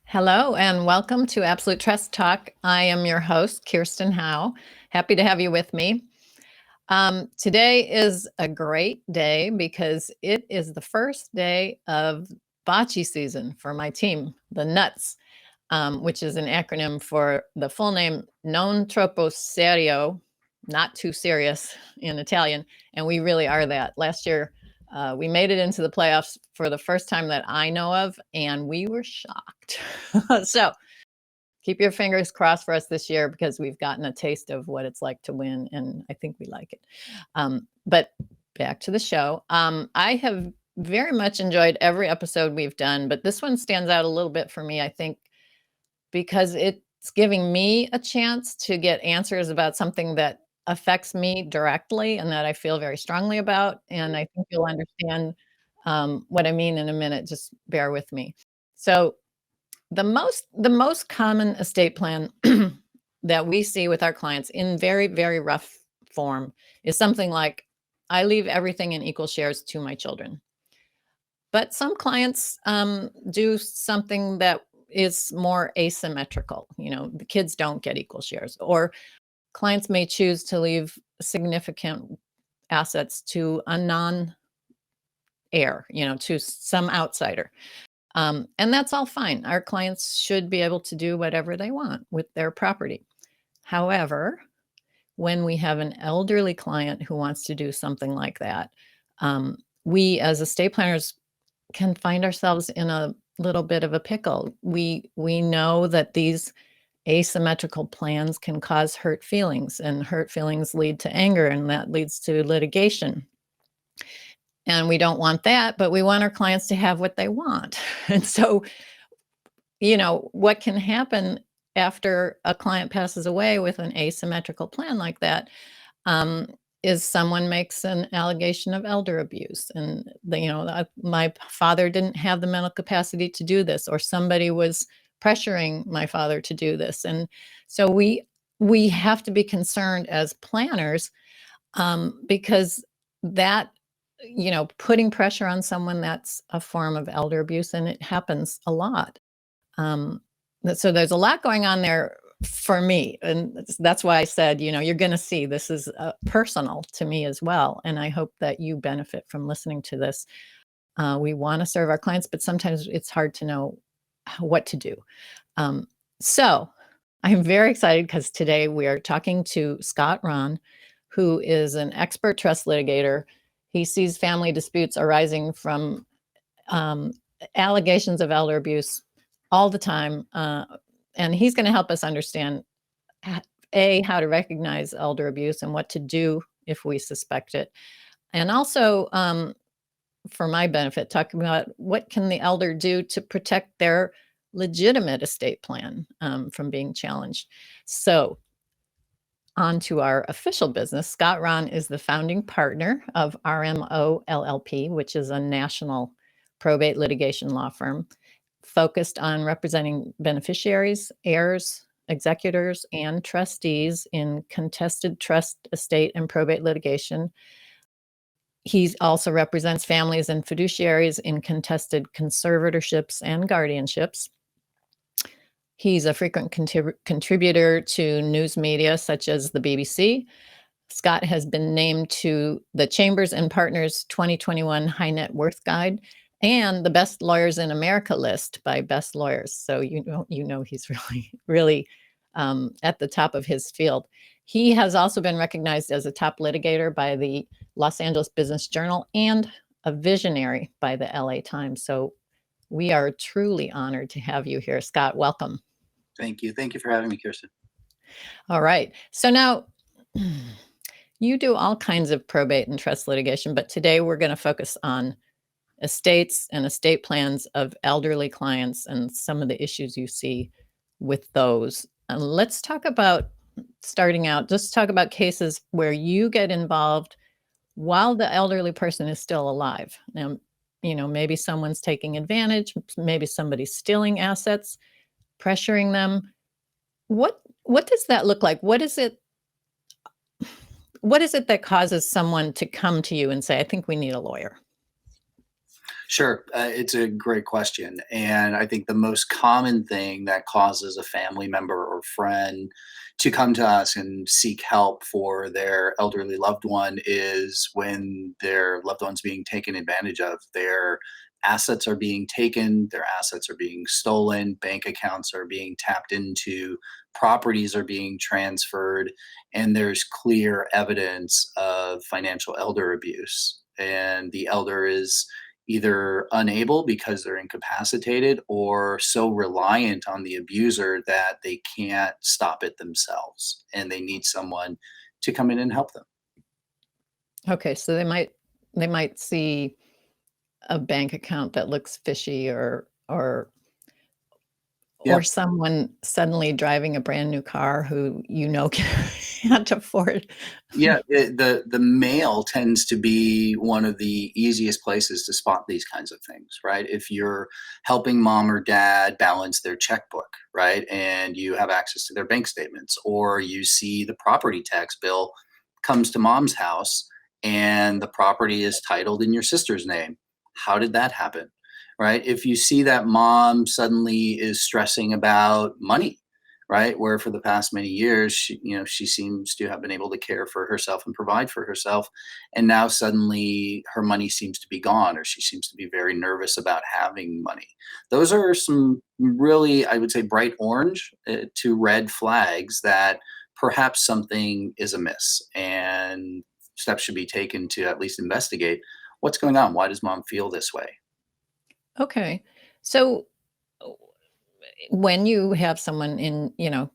Hello and welcome to Absolute Trust Talk. I am your host, Kirsten Howe. Happy to have you with me. Today is a great day because it is the first day of bocce season for my team, the Nuts, which is an acronym for the full name Non Troppo Serio, not too serious in Italian. And we really are that. Last year, we made it into the playoffs for the first time that I know of, and we were shocked. So keep your fingers crossed for us this year because we've gotten a taste of what it's like to win, and I think we like it. But back to the show. I have very much enjoyed every episode we've done, but this one stands out a little bit for me, I think, because it's giving me a chance to get answers about something that affects me directly and that I feel very strongly about. And I think you'll understand what I mean in a minute. Just bear with me. So the most common estate plan that we see with our clients in very, very rough form is something like, I leave everything in equal shares to my children. But some clients do something that is more asymmetrical. The kids don't get equal shares, or clients may choose to leave significant assets to a non-heir, to some outsider. And that's all fine. Our clients should be able to do whatever they want with their property. However, when we have an elderly client who wants to do something like that, we as estate planners can find ourselves in a little bit of a pickle. We know that these asymmetrical plans can cause hurt feelings, and hurt feelings lead to anger, and that leads to litigation. And we don't want that, but we want our clients to have what they want. And so, what can happen after a client passes away with an asymmetrical plan like that is someone makes an allegation of elder abuse. And, my father didn't have the mental capacity to do this, or somebody was pressuring my father to do this. And so we have to be concerned as planners because that, putting pressure on someone, that's a form of elder abuse, and it happens a lot. So there's a lot going on there for me. And that's why I said, you're going to see this is personal to me as well. And I hope that you benefit from listening to this. We want to serve our clients, but sometimes it's hard to know what to do. So I'm very excited because today we are talking to Scott Rahn, who is an expert trust litigator. He sees family disputes arising from allegations of elder abuse all the time. And he's going to help us understand, how to recognize elder abuse and what to do if we suspect it. And also, for my benefit, talking about what can the elder do to protect their legitimate estate plan from being challenged. So on to our official business. Scott Rahn is the founding partner of RMO LLP, which is a national probate litigation law firm focused on representing beneficiaries, heirs, executors, and trustees in contested trust, estate, and probate litigation. He also represents families and fiduciaries in contested conservatorships and guardianships. He's a frequent contributor to news media such as the BBC. Scott has been named to the Chambers and Partners 2021 High Net Worth Guide and the Best Lawyers in America list by Best Lawyers. So he's really at the top of his field. He has also been recognized as a top litigator by the Los Angeles Business Journal and a visionary by the LA Times. So we are truly honored to have you here, Scott. Welcome. Thank you. Thank you for having me, Kirsten. All right. So now you do all kinds of probate and trust litigation, but today we're going to focus on estates and estate plans of elderly clients and some of the issues you see with those. And let's talk about, starting out, just talk about cases where you get involved while the elderly person is still alive. Now, maybe someone's taking advantage, maybe somebody's stealing assets, pressuring them. What does that look like? What is it that causes someone to come to you and say, I think we need a lawyer? Sure. It's a great question. And I think the most common thing that causes a family member or friend to come to us and seek help for their elderly loved one is when their loved one's being taken advantage of. Their assets are being taken, their assets are being stolen, bank accounts are being tapped into, properties are being transferred, and there's clear evidence of financial elder abuse. And the elder is either unable because they're incapacitated or so reliant on the abuser that they can't stop it themselves and they need someone to come in and help them. Okay, so they might see a bank account that looks fishy Yeah, or someone suddenly driving a brand new car who can't afford. yeah. The mail tends to be one of the easiest places to spot these kinds of things, right? If you're helping mom or dad balance their checkbook, right, and you have access to their bank statements, or you see the property tax bill comes to mom's house and the property is titled in your sister's name. How did that happen? Right? If you see that mom suddenly is stressing about money, right? Where for the past many years, she seems to have been able to care for herself and provide for herself. And now suddenly her money seems to be gone, or she seems to be very nervous about having money. Those are some really, I would say, bright orange to red flags that perhaps something is amiss and steps should be taken to at least investigate what's going on. Why does mom feel this way? Okay. So when you have someone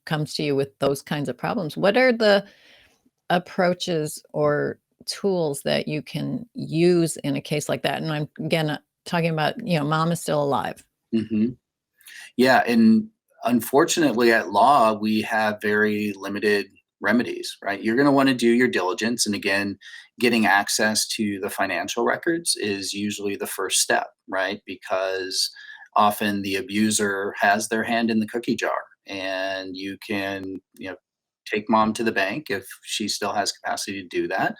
comes to you with those kinds of problems, what are the approaches or tools that you can use in a case like that? And I'm again talking about, mom is still alive. hmm Yeah, and unfortunately, at law, we have very limited remedies, right? You're going to want to do your diligence. And again, getting access to the financial records is usually the first step, right? Because often the abuser has their hand in the cookie jar, and you can, take mom to the bank if she still has capacity to do that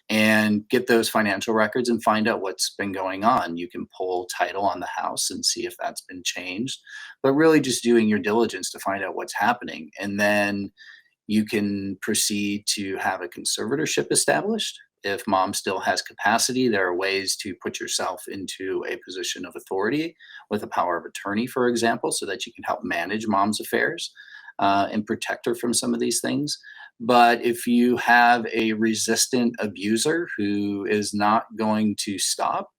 and get those financial records and find out what's been going on. You can pull title on the house and see if that's been changed, but really just doing your diligence to find out what's happening. And then you can proceed to have a conservatorship established. If mom still has capacity, there are ways to put yourself into a position of authority with a power of attorney, for example, so that you can help manage mom's affairs and protect her from some of these things. But if you have a resistant abuser who is not going to stop,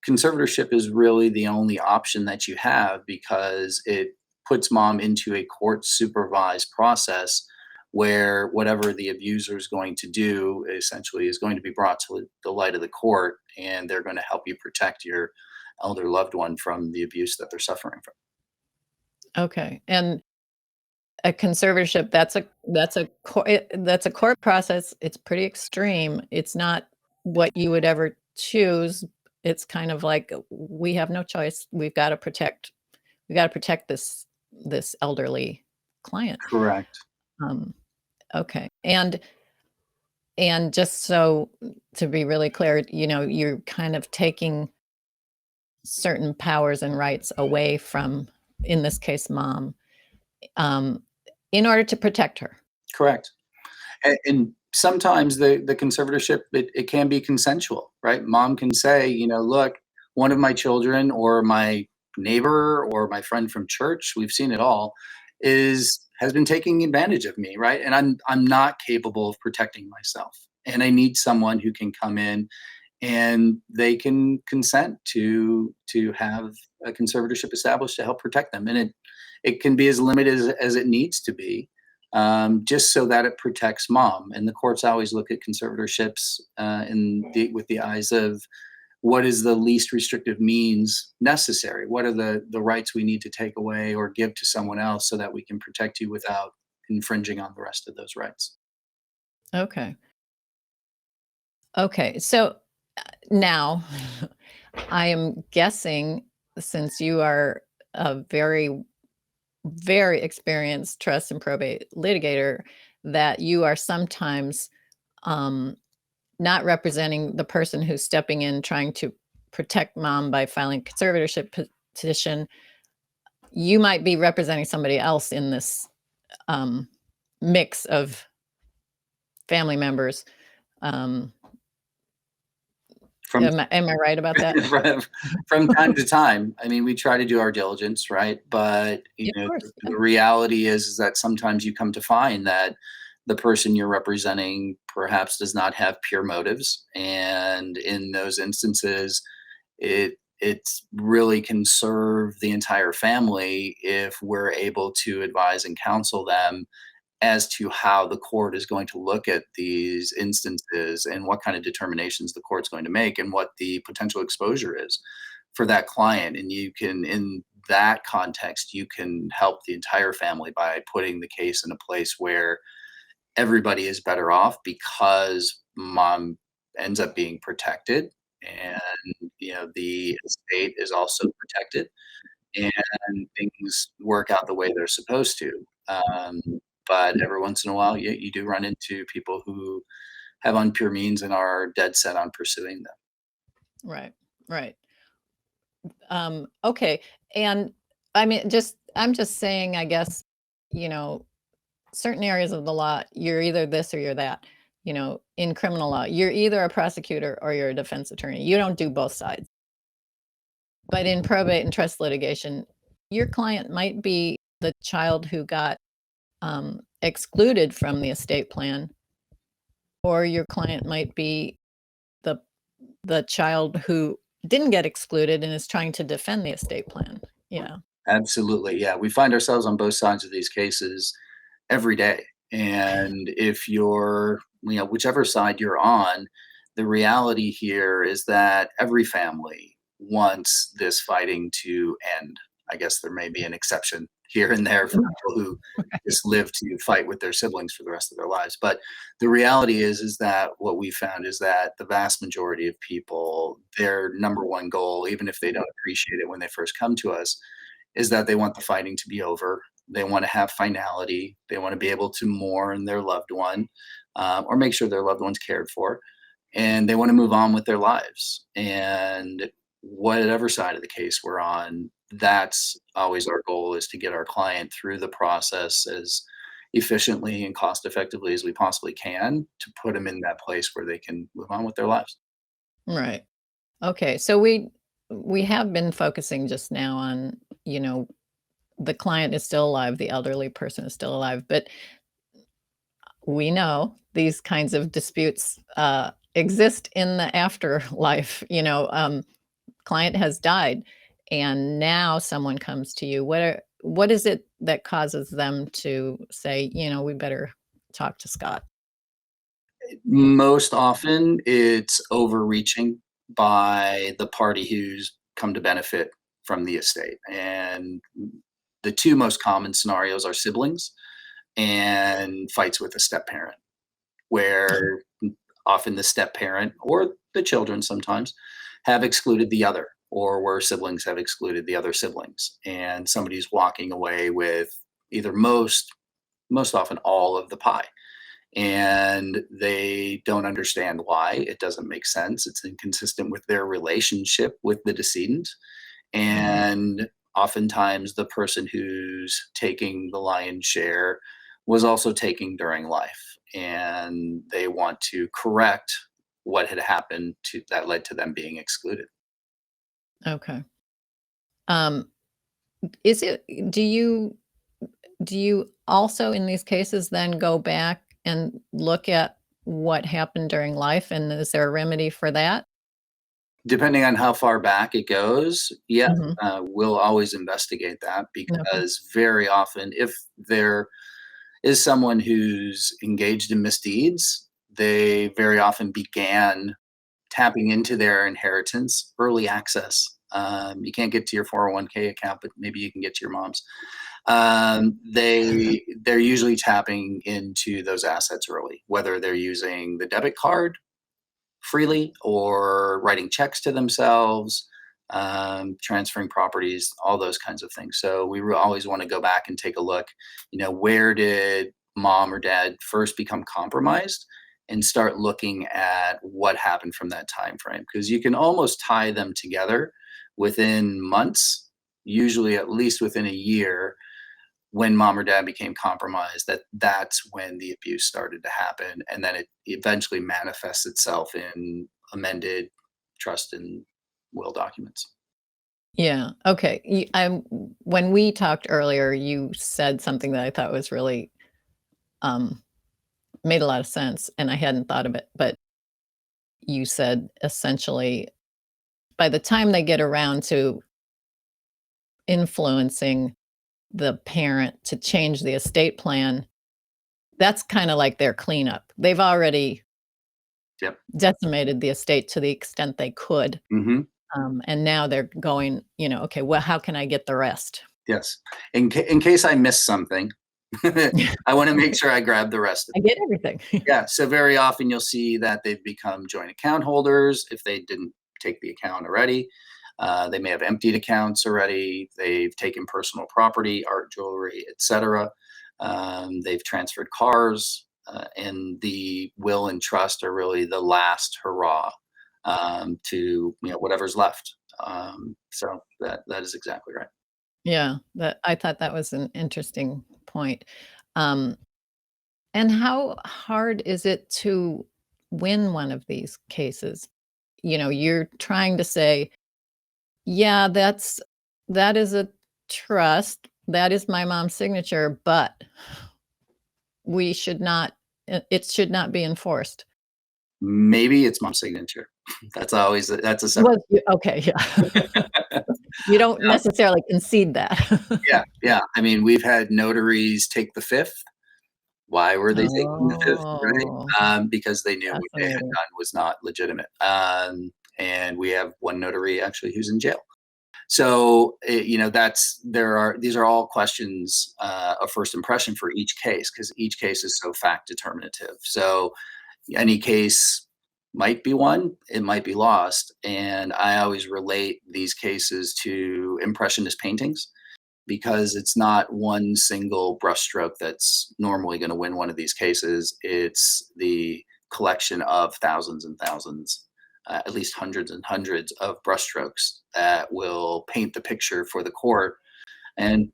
conservatorship is really the only option that you have because it puts mom into a court supervised process where whatever the abuser is going to do essentially is going to be brought to the light of the court, and they're going to help you protect your elder loved one from the abuse that they're suffering from. Okay. And a conservatorship, that's a court process. It's pretty extreme. It's not what you would ever choose. It's kind of like we have no choice. We got to protect this elderly client. Correct. Um, okay. And just so to be really clear, you're kind of taking certain powers and rights away from, in this case, mom, um, in order to protect her. Correct. And sometimes the conservatorship, it can be consensual, right? Mom can say, look, one of my children or my neighbor or my friend from church, we've seen it all, is has been taking advantage of me, right? And I'm not capable of protecting myself. And I need someone who can come in and they can consent to have a conservatorship established to help protect them. And it can be as limited as it needs to be, just so that it protects mom. And the courts always look at conservatorships with the eyes of what is the least restrictive means necessary? What are the rights we need to take away or give to someone else so that we can protect you without infringing on the rest of those rights? Okay. Okay. So now I am guessing, since you are a very, very experienced trust and probate litigator, that you are sometimes um, not representing the person who's stepping in trying to protect mom by filing conservatorship petition, you might be representing somebody else in this mix of family members. Am I right about that? From time to time. I mean, we try to do our diligence, right? But Yeah, of course. the reality is that sometimes you come to find that the person you're representing perhaps does not have pure motives, and in those instances, it really can serve the entire family if we're able to advise and counsel them as to how the court is going to look at these instances and what kind of determinations the court's going to make and what the potential exposure is for that client. And you can, in that context, you can help the entire family by putting the case in a place where everybody is better off because mom ends up being protected, and the estate is also protected, and things work out the way they're supposed to. Um, but every once in a while, you do run into people who have unpure means and are dead set on pursuing them. Right, right. Okay. And I mean, I'm just saying, I guess, certain areas of the law, you're either this or you're that. In criminal law, you're either a prosecutor or you're a defense attorney. You don't do both sides. But in probate and trust litigation, your client might be the child who got excluded from the estate plan, or your client might be the child who didn't get excluded and is trying to defend the estate plan. Absolutely. Yeah. We find ourselves on both sides of these cases every day. And if you're, whichever side you're on, the reality here is that every family wants this fighting to end. I guess there may be an exception here and there for people who just live to fight with their siblings for the rest of their lives. But the reality is that what we found is that the vast majority of people, their number one goal, even if they don't appreciate it when they first come to us, is that they want the fighting to be over. They want to have finality. They want to be able to mourn their loved one, or make sure their loved one's cared for, and they want to move on with their lives. And whatever side of the case we're on, that's always our goal, is to get our client through the process as efficiently and cost effectively as we possibly can to put them in that place where they can move on with their lives. Right. Okay. So we have been focusing just now on, the client is still alive, the elderly person is still alive, but we know these kinds of disputes exist in the afterlife. Client has died, and now someone comes to you. What is it that causes them to say, we better talk to Scott? Most often, it's overreaching by the party who's come to benefit from the estate. And the two most common scenarios are siblings and fights with a step parent, where often the step parent or the children sometimes have excluded the other, or where siblings have excluded the other siblings. And somebody's walking away with either most often all of the pie, and they don't understand why. It doesn't make sense. It's inconsistent with their relationship with the decedent. And oftentimes the person who's taking the lion's share was also taking during life, and they want to correct what had happened to that led to them being excluded. Okay. Um, is it, do you also in these cases then go back and look at what happened during life, and is there a remedy for that? Depending on how far back it goes, yeah, Mhm. we'll always investigate that, Okay. because very often, if there is someone who's engaged in misdeeds, they very often began tapping into their inheritance, early access. You can't get to your 401k account, but maybe you can get to your mom's. They're usually tapping into those assets early, whether they're using the debit card freely or writing checks to themselves, transferring properties, all those kinds of things. So we always want to go back and take a look. Where did mom or dad first become compromised, and start looking at what happened from that time frame, because you can almost tie them together within months, usually at least within a year. When mom or dad became compromised, that's when the abuse started to happen, and then it eventually manifests itself in amended trust and will documents. Yeah. Okay. When we talked earlier, you said something that I thought was really um, made a lot of sense, and I hadn't thought of it. But you said essentially, by the time they get around to influencing the parent to change the estate plan, that's kind of like their cleanup. They've already Yep. decimated the estate to the extent they could. Hmm. And now they're going, okay, well, how can I get the rest? Yes. In case I missed something, I want to make sure I grab the rest of I it. get everything. Yeah. So very often you'll see that they've become joint account holders if they didn't take the account already. They may have emptied accounts already. They've taken personal property, art, jewelry, etc. They've transferred cars, and the will and trust are really the last hurrah to whatever's left. So that is exactly right. Yeah, that I thought that was an interesting point. Um, and how hard is it to win one of these cases? You're trying to say, yeah, that is a trust. That is my mom's signature, but we should not it should not be enforced. Maybe it's mom's signature. That's a separate. Well, okay, yeah. You don't necessarily concede that. Yeah, yeah. I mean, we've had notaries take the fifth. Why were they taking the fifth, right? Oh, Because they knew what they had fascinating. done was not legitimate. And we have one notary actually who's in jail. So, these are all questions of first impression for each case, because each case is so fact determinative. So any case might be won, it might be lost. And I always relate these cases to impressionist paintings, because it's not one single brushstroke that's normally going to win one of these cases. It's the collection of thousands and thousands, at least hundreds and hundreds of brushstrokes that will paint the picture for the court and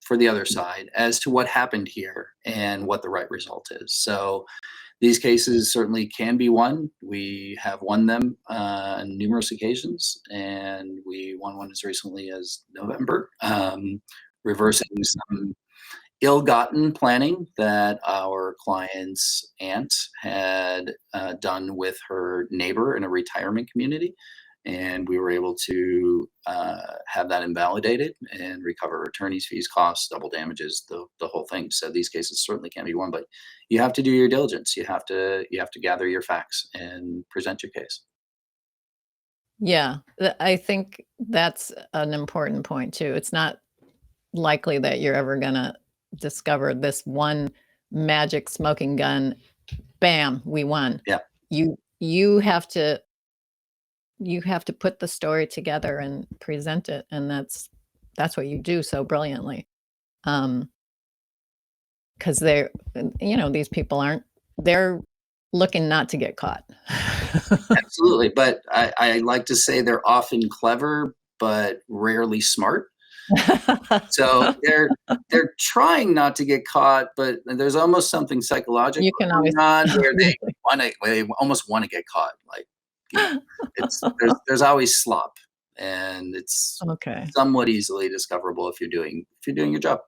for the other side as to what happened here and what the right result is. So these cases certainly can be won. We have won them on numerous occasions, and we won one as recently as November, reversing some ill-gotten planning that our client's aunt had done with her neighbor in a retirement community. And we were able to have that invalidated and recover attorney's fees, costs, double damages, the whole thing. So these cases certainly can be won, but you have to do your diligence. You have to gather your facts and present your case. Yeah, I think that's an important point too. It's not likely that you're ever gonna discover this one magic smoking gun, bam, we won. Yeah. You have to put the story together and present it, and that's what you do so brilliantly. Um, because these people they're looking not to get caught. Absolutely. But I like to say they're often clever, but rarely smart. So they're trying not to get caught, but there's almost something psychological You can going always on where they almost want to get caught. Like, there's always slop, and it's Okay. somewhat easily discoverable if you're doing your job.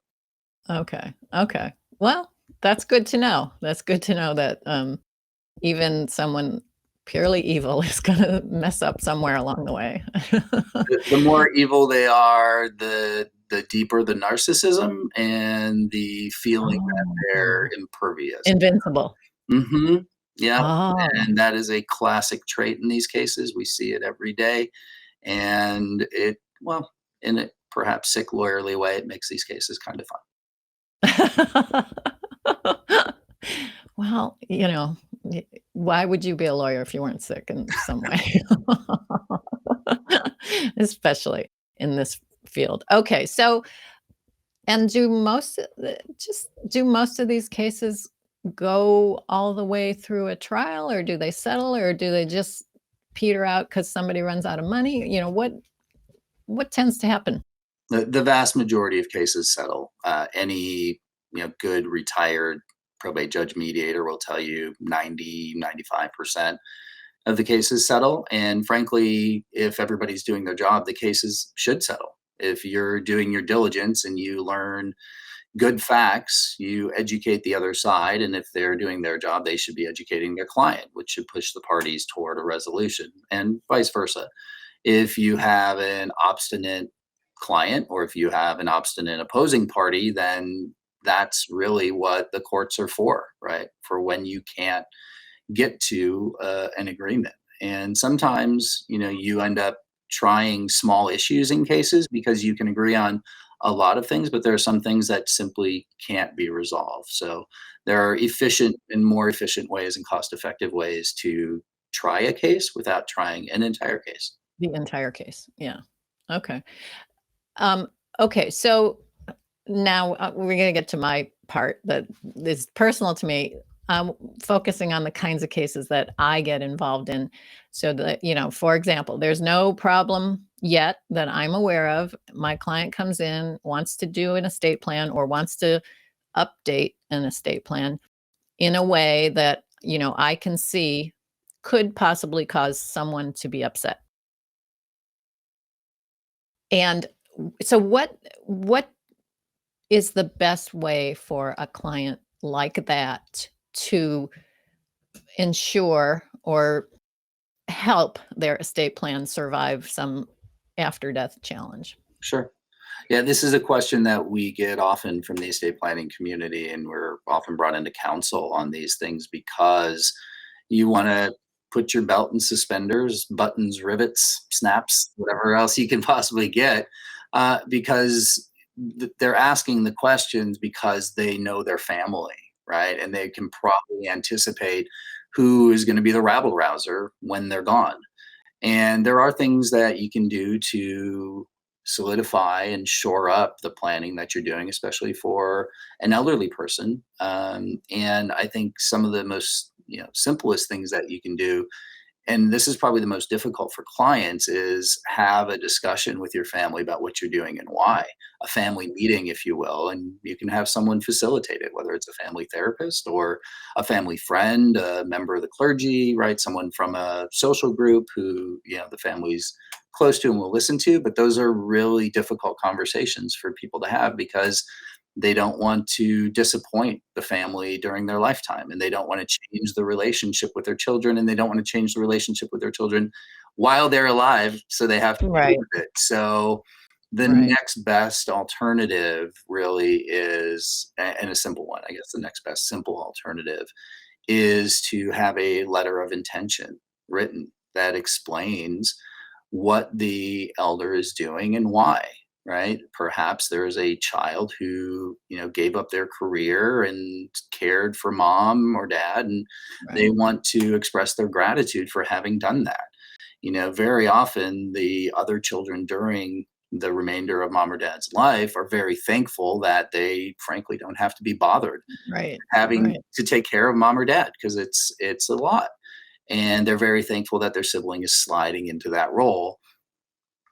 Okay. Okay. Well, that's good to know. That's good to know that even someone purely evil is going to mess up somewhere along the way. The more evil they are, the deeper the narcissism and the feeling that they're Oh, impervious. invincible. Hmm. Yeah. Oh, And that is a classic trait in these cases. We see it every day. And well, in a perhaps sick lawyerly way, it makes these cases kind of fun. well, why would you be a lawyer if you weren't sick in some way? Especially in this field. Okay, so and do most of these cases go all the way through a trial, or do they settle, or do they just peter out because somebody runs out of money? What tends to happen? The vast majority of cases settle. Any good retired probate judge mediator will tell you 90-95% of the cases settle. And frankly, if everybody's doing their job, the cases should settle. If you're doing your diligence and you learn good facts, you educate the other side. And if they're doing their job, they should be educating their client, which should push the parties toward a resolution, and vice versa. If you have an obstinate client or if you have an obstinate opposing party, then that's really what the courts are for, right? For when you can't get to an agreement. And sometimes, you end up trying small issues in cases because you can agree on a lot of things, but there are some things that simply can't be resolved. So there are efficient and more efficient ways and cost effective ways to try a case without trying an entire case. The entire case. Yeah. Okay. Okay. So now we're going to get to my part that is personal to me. I'm focusing on the kinds of cases that I get involved in. So that, for example, there's no problem yet that I'm aware of. My client comes in, wants to do an estate plan or wants to update an estate plan in a way that, I can see could possibly cause someone to be upset. And so what is the best way for a client like that to ensure or help their estate plan survive some after death challenge? Sure. Yeah, this is a question that we get often from the estate planning community, and we're often brought into counsel on these things because you want to put your belt and suspenders, buttons, rivets, snaps, whatever else you can possibly get, because they're asking the questions because they know their family, right? And they can probably anticipate who is going to be the rabble rouser when they're gone. And there are things that you can do to solidify and shore up the planning that you're doing, especially for an elderly person. And I think some of the most simplest things that you can do, and this is probably the most difficult for clients, is have a discussion with your family about what you're doing and why. A family meeting, if you will, and you can have someone facilitate it, whether it's a family therapist or a family friend, a member of the clergy, right? Someone from a social group who, the family's close to and will listen to. But those are really difficult conversations for people to have because they don't want to disappoint the family during their lifetime, and they don't want to change the relationship with their children, and they don't want to change the relationship with their children while they're alive, so they have to deal Right. with it. So the Right. next best alternative really is, and a simple one, I guess the next best simple alternative is to have a letter of intention written that explains what the elder is doing and why, right? Perhaps there is a child who, gave up their career and cared for mom or dad, and they Right. want to express their gratitude for having done that. Very often the other children during the remainder of mom or dad's life are very thankful that they frankly don't have to be bothered Right. having Right. to take care of mom or dad, because it's a lot. And they're very thankful that their sibling is sliding into that role.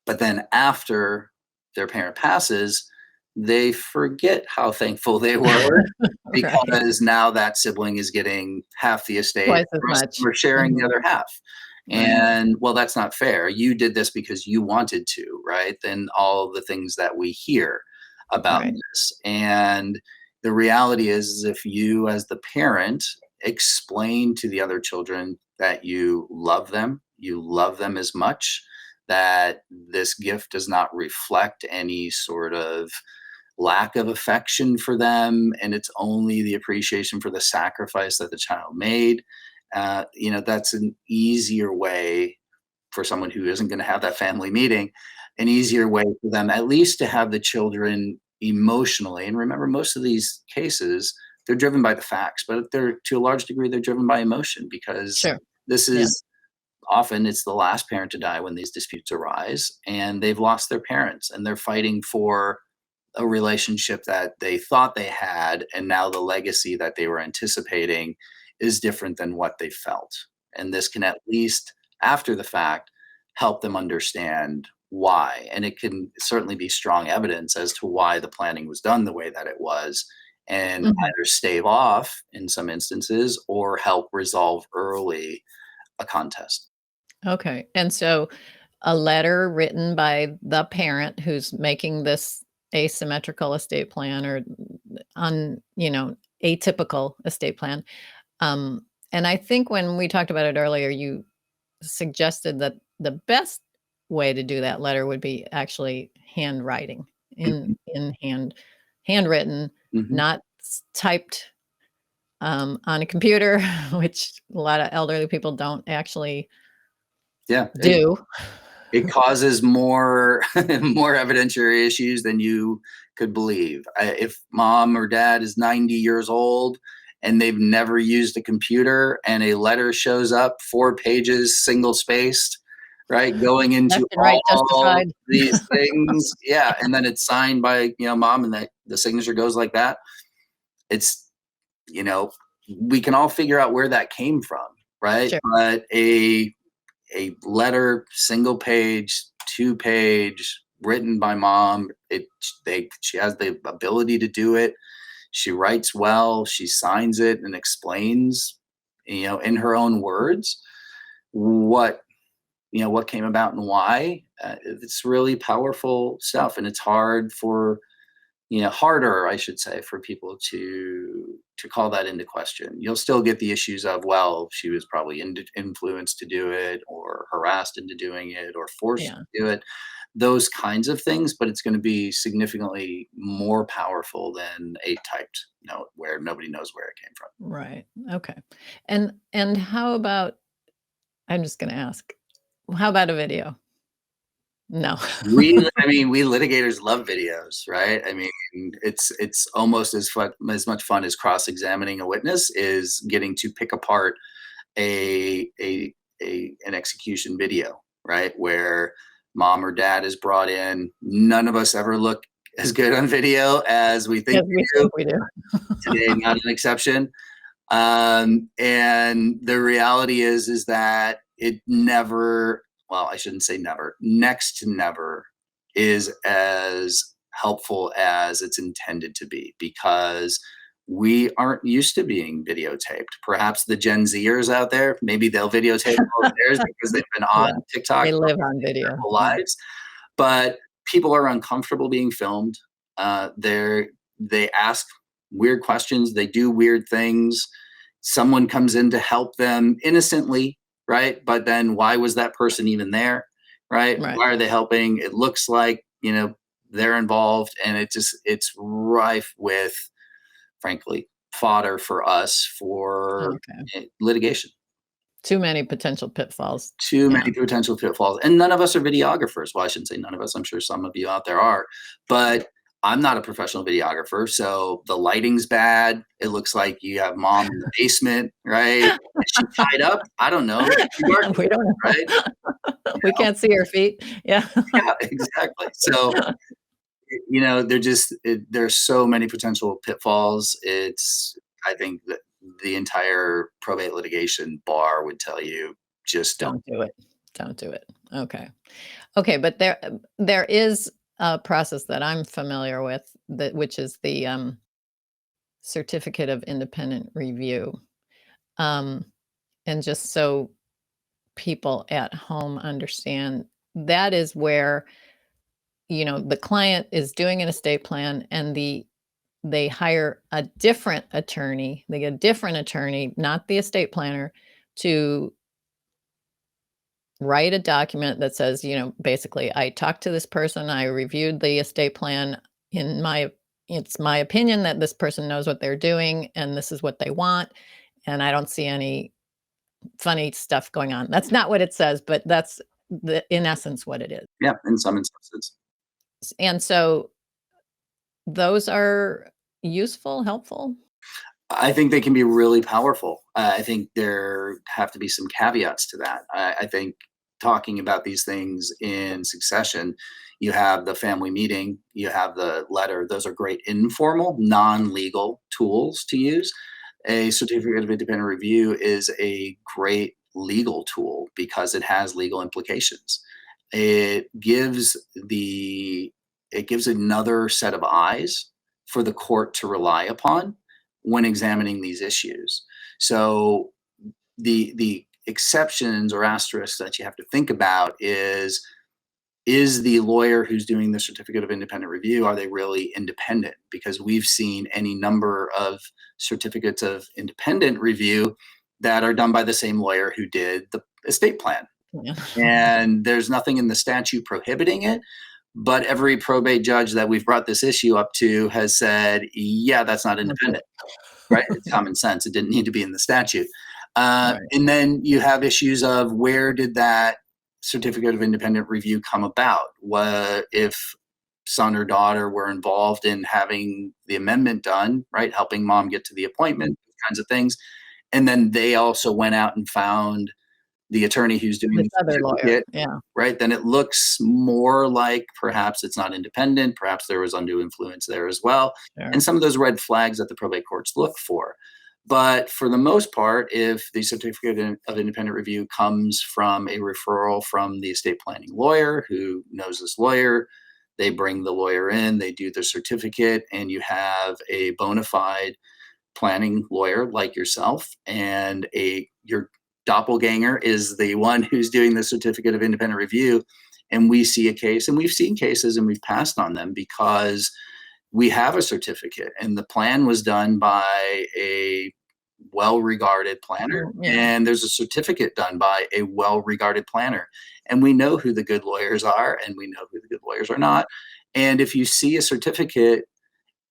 But then after their parent passes, they forget how thankful they were Right. because now that sibling is getting half the estate. Twice as The rest of much. them are sharing the Mhm. other half. Right. And well, that's not fair. You did this because you wanted to, right? Then all of the things that we hear about Right. this. And the reality is if you, as the parent, explain to the other children that you love them as much, that this gift does not reflect any sort of lack of affection for them, and it's only the appreciation for the sacrifice that the child made. That's an easier way for someone who isn't going to have that family meeting, an easier way for them at least to have the children emotionally. And remember, most of these cases, they're driven by the facts, but they're to a large degree, they're driven by emotion because Sure. this Yeah. is often it's the last parent to die when these disputes arise, and they've lost their parents and they're fighting for a relationship that they thought they had, and now the legacy that they were anticipating is different than what they felt. And this can, at least after the fact, help them understand why. And it can certainly be strong evidence as to why the planning was done the way that it was, and Mhm. either stave off in some instances or help resolve early a contest. Okay. And so a letter written by the parent who's making this asymmetrical estate plan or atypical estate plan. And I think when we talked about it earlier, you suggested that the best way to do that letter would be actually handwriting in Mhm, handwritten, mhm. not typed on a computer, which a lot of elderly people don't actually Yeah, do. it causes more more evidentiary issues than you could believe. If mom or dad is 90 years old and they've never used a computer and a letter shows up 4 pages single spaced, right, going Left into and right all justified. these things, yeah, and then it's signed by mom, and the signature goes like that. It's you know we can all figure out where that came from, right? Sure. But a letter, single page, 2 page, written by mom. She has the ability to do it. She writes well. She signs it and explains, in her own words, what what came about and why. It's really powerful stuff, and it's harder, I should say, for people to call that into question. You'll still get the issues of, well, she was probably influenced to do it, or harassed into doing it, or forced Yeah. to do it. Those kinds of things, but it's going to be significantly more powerful than a typed note where nobody knows where it came from. Right. Okay. And how about I'm just gonna ask, how about a video? No. We litigators love videos, right? I mean, it's almost as much fun as cross-examining a witness is getting to pick apart an execution video, right? Where mom or dad is brought in. None of us ever look as good on video as we think Yes, we we do. think we do. Today, not an exception. And the reality is that it never, well, I shouldn't say never, next to never is as helpful as it's intended to be, because we aren't used to being videotaped. Perhaps the Gen Zers out there, maybe they'll videotape all of theirs because they've been on Yeah. TikTok They for live on their video. whole Yeah. lives. But people are uncomfortable being filmed. They ask weird questions. They do weird things. Someone comes in to help them innocently, right? But then why was that person even there, right? Right. Why are they helping? It looks like they're involved, and it's rife with, frankly, fodder for us for Okay. litigation. Too many potential pitfalls. Too Yeah. many potential pitfalls, and none of us are videographers. Well, I shouldn't say none of us. I'm sure some of you out there are, but I'm not a professional videographer, so the lighting's bad. It looks like you have mom in the basement, right? Is she tied up? I don't know. We don't know. Right? We can't see her feet. Yeah. Yeah, exactly. So, there's so many potential pitfalls. I think that the entire probate litigation bar would tell you, just don't. Don't do it. Don't do it. Okay. Okay, but there is a process that I'm familiar with which is the certificate of independent review. Um, and just so people at home understand, that is where, the client is doing an estate plan and they hire a different attorney. They get a different attorney, not the estate planner, to write a document that says, basically, I talked to this person, I reviewed the estate plan. In my It's my opinion that this person knows what they're doing and this is what they want, and I don't see any funny stuff going on. That's not what it says, but that's in essence what it is. Yeah, in some instances. And so those are useful, helpful. I think they can be really powerful. I think there have to be some caveats to that. I think talking about these things in succession. You have the family meeting, you have the letter. Those are great informal, non-legal tools to use. A certificate of independent review is a great legal tool because it has legal implications. It gives another set of eyes for the court to rely upon when examining these issues. So the exceptions or asterisks that you have to think about is the lawyer who's doing the certificate of independent review, are they really independent? Because we've seen any number of certificates of independent review that are done by the same lawyer who did the estate plan. Yeah. And there's nothing in the statute prohibiting it. But every probate judge that we've brought this issue up to has said, yeah, that's not independent, right? It's common sense. It didn't need to be in the statute. Right. And then you have issues of where did that certificate of independent review come about? What if son or daughter were involved in having the amendment done, right? Helping mom get to the appointment, kinds of things. And then they also went out and found the attorney who's doing This the other lawyer, certificate, yeah. right? Then it looks more like perhaps it's not independent. Perhaps there was undue influence there as well. Sure. And some of those red flags that the probate courts look for. But for the most part, if the certificate of independent review comes from a referral from the estate planning lawyer who knows this lawyer, they bring the lawyer in, they do the certificate, and you have a bona fide planning lawyer like yourself, and your doppelganger is the one who's doing the certificate of independent review. And we see a case, and we've seen cases and we've passed on them because we have a certificate and the plan was done by a well-regarded planner, Yeah. and there's a certificate done by a well-regarded planner, and we know who the good lawyers are and we know who the good lawyers are not. And if you see a certificate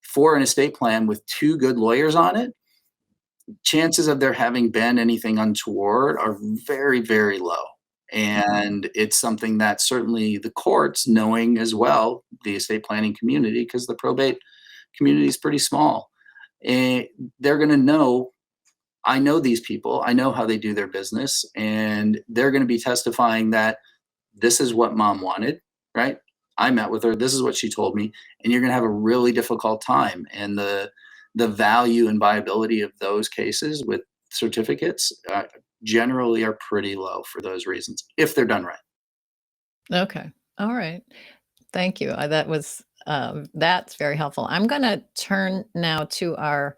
for an estate plan with two good lawyers on it, chances of there having been anything untoward are very, very low. And it's something that certainly the courts, knowing as well, the estate planning community, because the probate community is pretty small, and they're going to know, I know these people, I know how they do their business, and they're going to be testifying that this is what mom wanted, right? I met with her, this is what she told me, and you're going to have a really difficult time. And the value and viability of those cases with certificates generally are pretty low for those reasons, if they're done right. Okay. All right. Thank you. That's very helpful. I'm going to turn now to our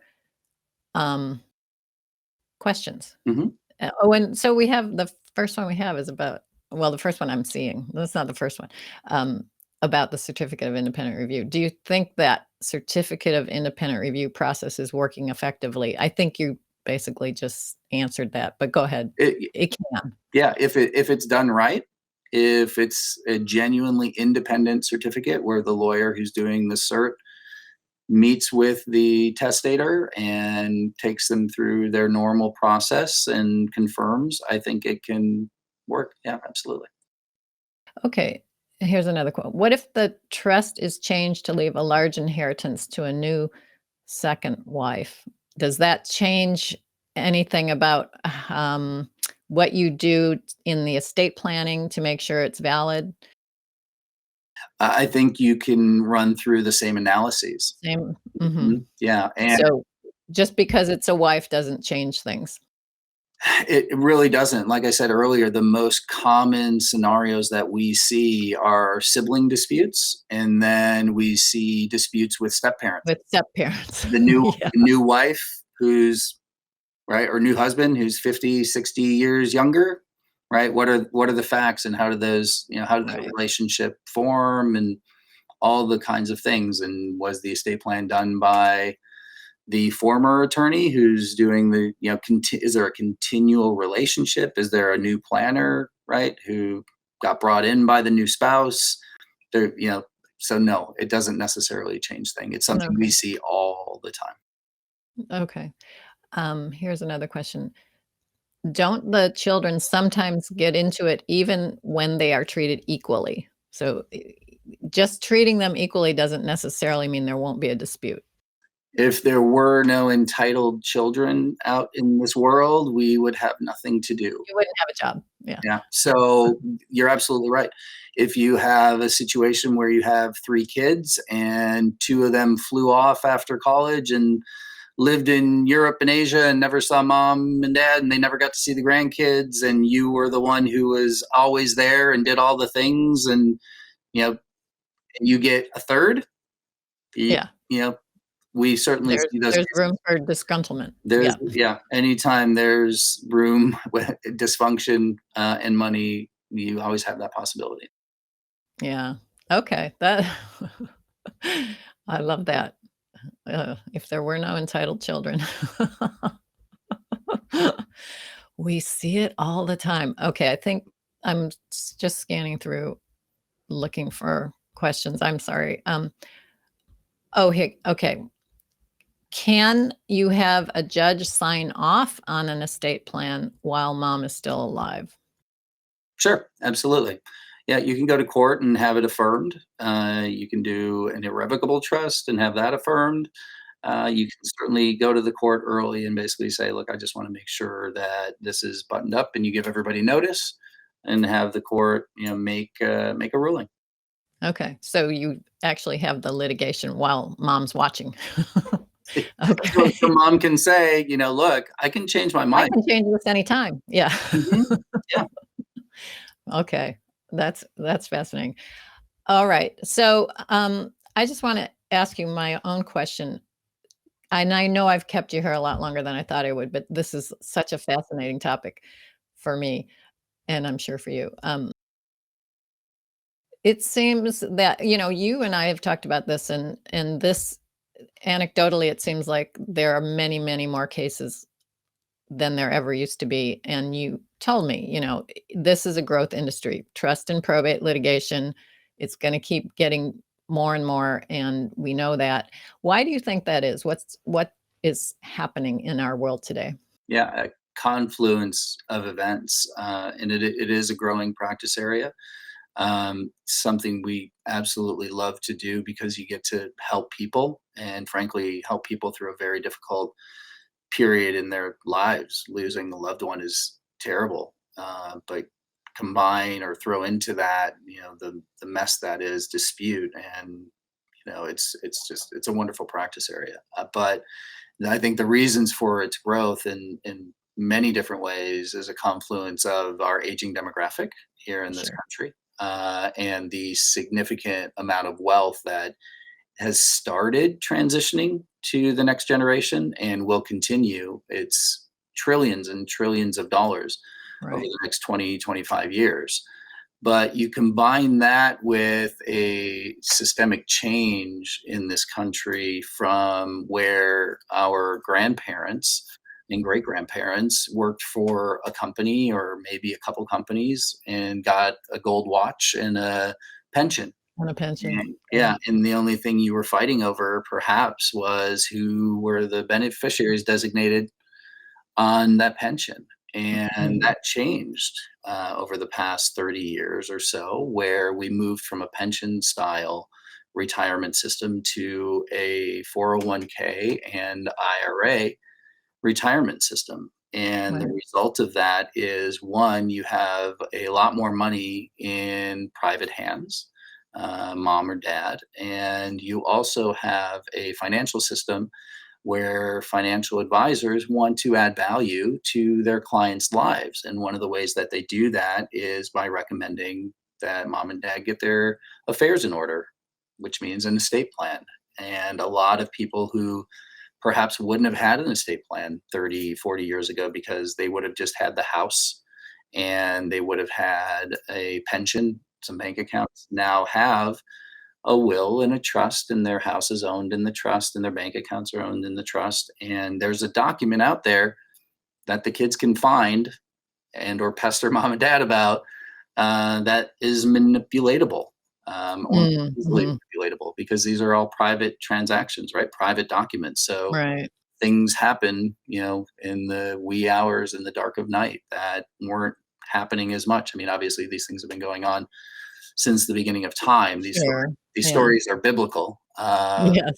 questions. Mhm. And so we have the first one we have is about, well, the first one I'm seeing, that's not the first one, about the certificate of independent review. Do you think that certificate of independent review process is working effectively? I think you basically just answered that, but go ahead. It can. Yeah, if it's done right, if it's a genuinely independent certificate where the lawyer who's doing the cert meets with the testator and takes them through their normal process and confirms, I think it can work. Yeah, absolutely. Okay. Here's another quote. What if the trust is changed to leave a large inheritance to a new second wife? Does that change anything about what you do in the estate planning to make sure it's valid? I think you can run through the same analyses. Same. Mhm. Yeah, and So just because it's a wife doesn't change things. it really doesn't. Like I said earlier, the most common scenarios that we see are sibling disputes, and then we see disputes with step-parents. With step-parents. The new Yeah. new wife who's right, or new husband who's 50, 60 years younger, right? What are the facts, and how do those, how did the Right. relationship form, and all the kinds of things? And was the estate plan done by the former attorney who's doing the, is there a continual relationship? Is there a new planner, right, who got brought in by the new spouse? There, so no, it doesn't necessarily change things. It's something we Okay. see all the time. Okay. Here's another question. Don't the children sometimes get into it even when they are treated equally? So just treating them equally doesn't necessarily mean there won't be a dispute. If there were no entitled children out in this world, we would have nothing to do. You wouldn't have a job. Yeah. Yeah. So you're absolutely right. If you have a situation where you have 3 kids and 2 of them flew off after college and lived in Europe and Asia and never saw mom and dad, and they never got to see the grandkids, and you were the one who was always there and did all the things, and you get a third, Yeah. we certainly see those There's cases. room for disgruntlement. Anytime there's room with dysfunction and money, you always have that possibility. Yeah. Okay. That I love that. If there were no entitled children. We see it all the time. Okay, I think I'm just scanning through looking for questions. I'm sorry. Oh, here. Okay. Can you have a judge sign off on an estate plan while mom is still alive? Sure, absolutely. Yeah, you can go to court and have it affirmed. You can do an irrevocable trust and have that affirmed. You can certainly go to the court early and basically say, look, I just want to make sure that this is buttoned up, and you give everybody notice and have the court, make a ruling. Okay. So you actually have the litigation while mom's watching. So Okay. mom can say, look, I can change my I mind. can change this anytime. Yeah. Mhm. Yeah. Okay. That's fascinating. All right. So I just want to ask you my own question. And I know I've kept you here a lot longer than I thought I would, but this is such a fascinating topic for me, and I'm sure for you. It seems that, you and I have talked about this, and this anecdotally, it seems like there are many, many more cases than there ever used to be. And you told me, this is a growth industry. Trust and probate litigation, it's going to keep getting more and more, and we know that. Why do you think that is? What is happening in our world today? Yeah, a confluence of events, and it is a growing practice area. Something we absolutely love to do because you get to help people, and frankly, help people through a very difficult period in their lives. Losing a loved one is terrible, but combine or throw into that, the mess that is dispute, and it's a wonderful practice area. But I think the reasons for its growth in many different ways is a confluence of our aging demographic here in this Sure. country, and the significant amount of wealth that has started transitioning to the next generation and will continue. It's trillions and trillions of dollars over Right. the next 20, 25 years. But you combine that with a systemic change in this country from where our grandparents and great grandparents worked for a company or maybe a couple companies and got a gold watch and a pension. On a pension. Yeah, and the only thing you were fighting over perhaps was who were the beneficiaries designated on that pension. And Mm. that changed over the past 30 years or so, where we moved from a pension style retirement system to a 401k and IRA retirement system. And the Right. result of that is one, you have a lot more money in private hands, mom or dad, and you also have a financial system where financial advisors want to add value to their clients' lives. And one of the ways that they do that is by recommending that mom and dad get their affairs in order, which means an estate plan. And a lot of people who perhaps wouldn't have had an estate plan 30, 40 years ago because they would have just had the house and they would have had a pension, some bank accounts, now have a will and a trust, and their house is owned in the trust and their bank accounts are owned in the trust. And there's a document out there that the kids can find and or pester mom and dad about, that is manipulatable, or easily Mhm. manipulatable, because these are all private transactions, right? Private documents. So Right. things happen, in the wee hours in the dark of night that weren't happening as much. I mean, obviously these things have been going on since the beginning of time. Sure. These Yeah. stories are biblical, Yes.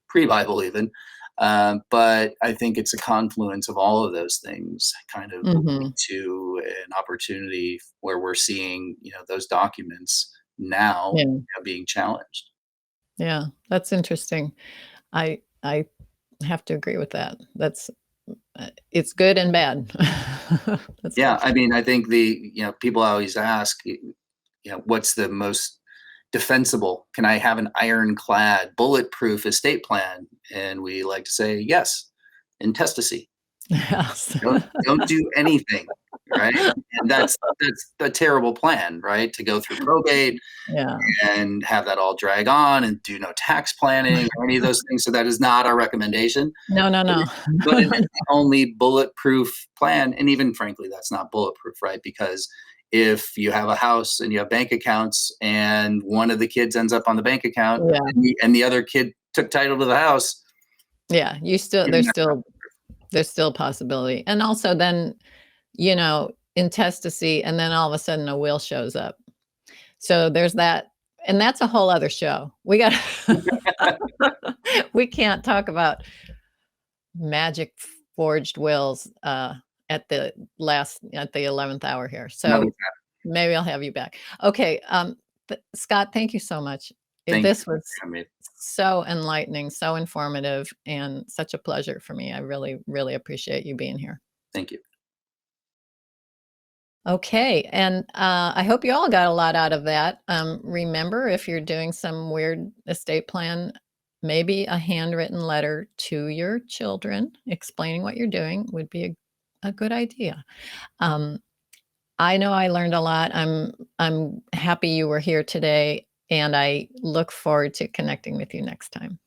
pre-Bible even. But I think it's a confluence of all of those things kind of Hmm. to an opportunity where we're seeing, those documents now Yeah. being challenged. Yeah. That's interesting. I have to agree with that. It's good and bad. That's Yeah, good. I mean, I think people always ask, what's the most defensible? Can I have an ironclad, bulletproof estate plan? And we like to say yes, intestacy. Yes. Don't do anything, right? And that's a terrible plan, right? To go through probate Yeah. and have that all drag on and do no tax planning or any of those things. So that is not our recommendation. No, no, no. But it is the only bulletproof plan, and even frankly, that's not bulletproof, right? Because if you have a house and you have bank accounts and one of the kids ends up on the bank account Yeah. and the other kid took title to the house, Yeah. There's still a possibility. And also then, intestacy, and then all of a sudden a will shows up. So there's that. And that's a whole other show. We can't talk about magic forged wills at the 11th hour here. So maybe I'll have you back. Okay. Scott, thank you so much. This was so enlightening, so informative, and such a pleasure for me. I really, really appreciate you being here. Thank you. Okay. And I hope you all got a lot out of that. Remember, if you're doing some weird estate plan, maybe a handwritten letter to your children explaining what you're doing would be a good idea. I know I learned a lot. I'm happy you were here today, and I look forward to connecting with you next time.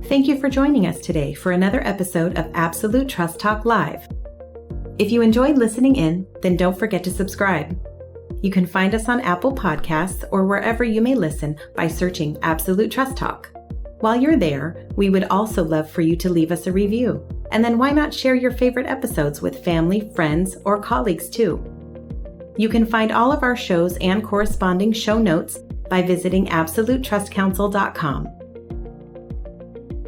Thank you for joining us today for another episode of Absolute Trust Talk Live. If you enjoyed listening in, then don't forget to subscribe. You can find us on Apple Podcasts or wherever you may listen by searching Absolute Trust Talk. While you're there, we would also love for you to leave us a review. And then why not share your favorite episodes with family, friends, or colleagues too? You can find all of our shows and corresponding show notes by visiting absolutetrustcouncil.com.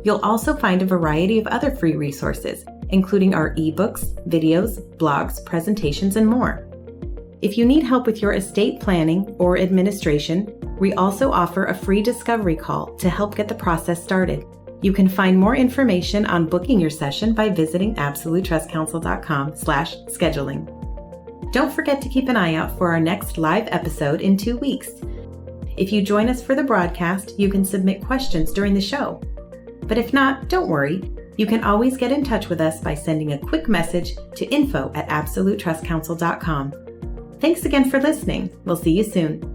You'll also find a variety of other free resources, including our ebooks, videos, blogs, presentations, and more. If you need help with your estate planning or administration, we also offer a free discovery call to help get the process started. You can find more information on booking your session by visiting absolutetrustcouncil.com/scheduling. Don't forget to keep an eye out for our next live episode in 2 weeks. If you join us for the broadcast, you can submit questions during the show. But if not, don't worry. You can always get in touch with us by sending a quick message to info@absolutetrustcouncil.com. Thanks again for listening. We'll see you soon.